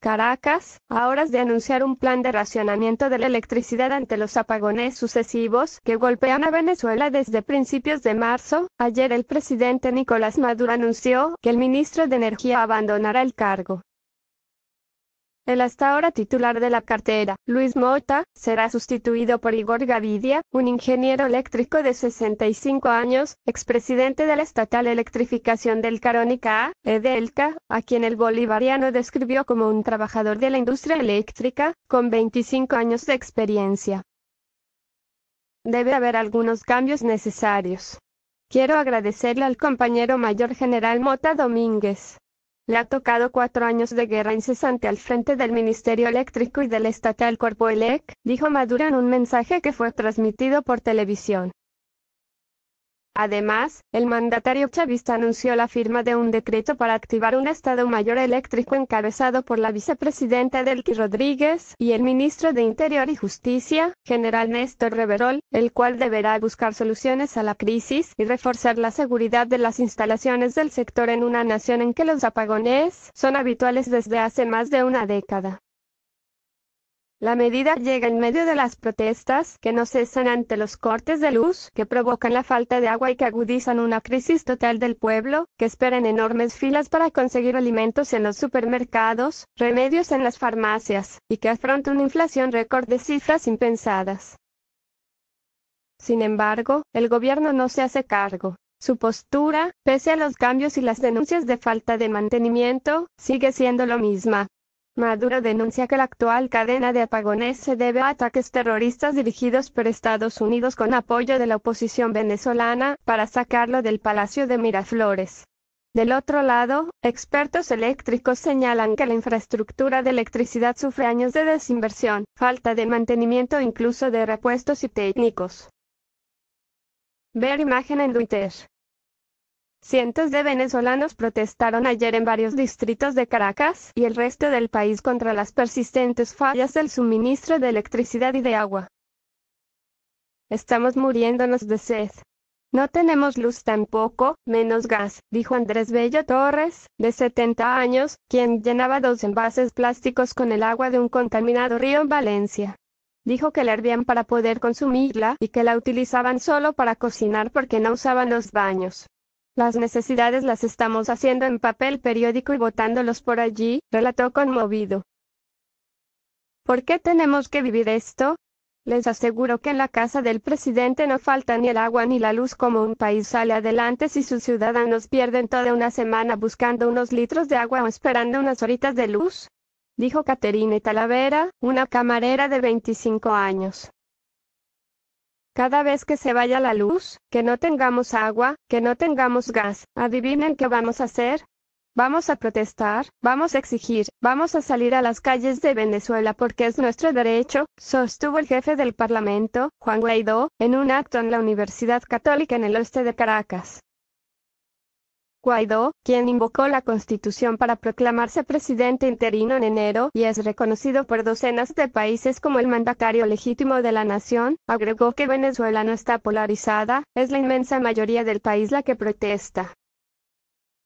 Caracas, a horas de anunciar un plan de racionamiento de la electricidad ante los apagones sucesivos que golpean a Venezuela desde principios de marzo, ayer el presidente Nicolás Maduro anunció que el ministro de Energía abandonará el cargo. El hasta ahora titular de la cartera, Luis Mota, será sustituido por Igor Gavidia, un ingeniero eléctrico de 65 años, expresidente de la Estatal Electrificación del Carónica, Edelca, a quien el bolivariano describió como un trabajador de la industria eléctrica, con 25 años de experiencia. Debe haber algunos cambios necesarios. Quiero agradecerle al compañero mayor general Mota Domínguez. Le ha tocado 4 años de guerra incesante al frente del Ministerio Eléctrico y del estatal Corpoelec, dijo Maduro en un mensaje que fue transmitido por televisión. Además, el mandatario chavista anunció la firma de un decreto para activar un Estado Mayor eléctrico encabezado por la vicepresidenta Delcy Rodríguez y el ministro de Interior y Justicia, general Néstor Reverol, el cual deberá buscar soluciones a la crisis y reforzar la seguridad de las instalaciones del sector en una nación en que los apagones son habituales desde hace más de una década. La medida llega en medio de las protestas que no cesan ante los cortes de luz que provocan la falta de agua y que agudizan una crisis total del pueblo, que espera en enormes filas para conseguir alimentos en los supermercados, remedios en las farmacias, y que afronta una inflación récord de cifras impensadas. Sin embargo, el gobierno no se hace cargo. Su postura, pese a los cambios y las denuncias de falta de mantenimiento, sigue siendo la misma. Maduro denuncia que la actual cadena de apagones se debe a ataques terroristas dirigidos por Estados Unidos con apoyo de la oposición venezolana para sacarlo del Palacio de Miraflores. Del otro lado, expertos eléctricos señalan que la infraestructura de electricidad sufre años de desinversión, falta de mantenimiento e incluso de repuestos y técnicos. Ver imagen en Twitter. Cientos de venezolanos protestaron ayer en varios distritos de Caracas y el resto del país contra las persistentes fallas del suministro de electricidad y de agua. Estamos muriéndonos de sed. No tenemos luz tampoco, menos gas, dijo Andrés Bello Torres, de 70 años, quien llenaba 2 envases plásticos con el agua de un contaminado río en Valencia. Dijo que la hervían para poder consumirla y que la utilizaban solo para cocinar porque no usaban los baños. Las necesidades las estamos haciendo en papel periódico y botándolos por allí, relató conmovido. ¿Por qué tenemos que vivir esto? Les aseguro que en la casa del presidente no falta ni el agua ni la luz. Como un país sale adelante si sus ciudadanos pierden toda una semana buscando unos litros de agua o esperando unas horitas de luz? Dijo Caterine Talavera, una camarera de 25 años. Cada vez que se vaya la luz, que no tengamos agua, que no tengamos gas, ¿adivinen qué vamos a hacer? Vamos a protestar, vamos a exigir, vamos a salir a las calles de Venezuela porque es nuestro derecho, sostuvo el jefe del Parlamento, Juan Guaidó, en un acto en la Universidad Católica en el oeste de Caracas. Guaidó, quien invocó la Constitución para proclamarse presidente interino en enero y es reconocido por docenas de países como el mandatario legítimo de la nación, agregó que Venezuela no está polarizada, es la inmensa mayoría del país la que protesta.